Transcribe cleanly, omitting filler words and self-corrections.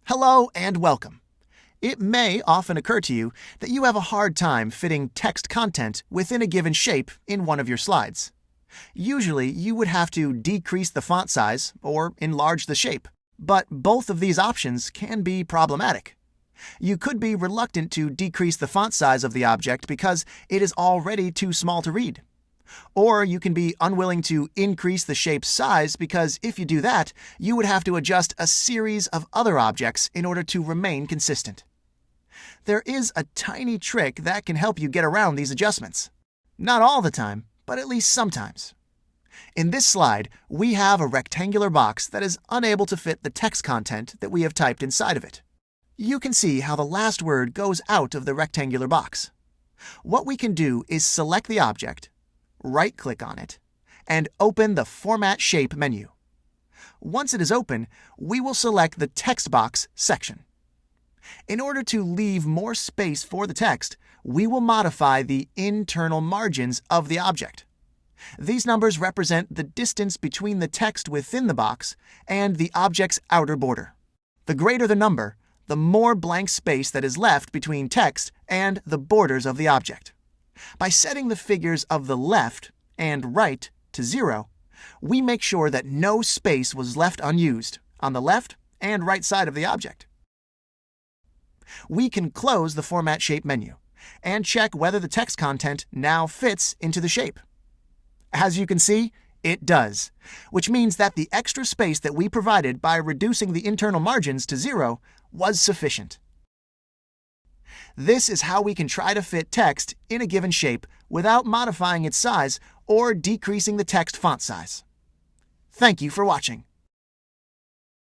Hello and welcome. It may often occur to you that you have a hard time fitting text content within a given shape in one of your slides. Usually, you would have to decrease the font size or enlarge the shape, but both of these options can be problematic. You could be reluctant to decrease the font size of the object because it is already too small to read. Or you can be unwilling to increase the shape's size because if you do that, you would have to adjust a series of other objects in order to remain consistent. There is a tiny trick that can help you get around these adjustments. Not all the time, but at least sometimes. In this slide, we have a rectangular box that is unable to fit the text content that we have typed inside of it. You can see how the last word goes out of the rectangular box. What we can do is select the object, right-click on it, and open the Format Shape menu. Once it is open, we will select the Text Box section. In order to leave more space for the text, we will modify the internal margins of the object. These numbers represent the distance between the text within the box and the object's outer border. The greater the number, the more blank space that is left between text and the borders of the object. By setting the figures of the left and right to 0, we make sure that no space was left unused on the left and right side of the object. We can close the Format Shape menu and check whether the text content now fits into the shape. As you can see, it does, which means that the extra space that we provided by reducing the internal margins to 0 was sufficient. This is how we can try to fit text in a given shape without modifying its size or decreasing the text font size. Thank you for watching.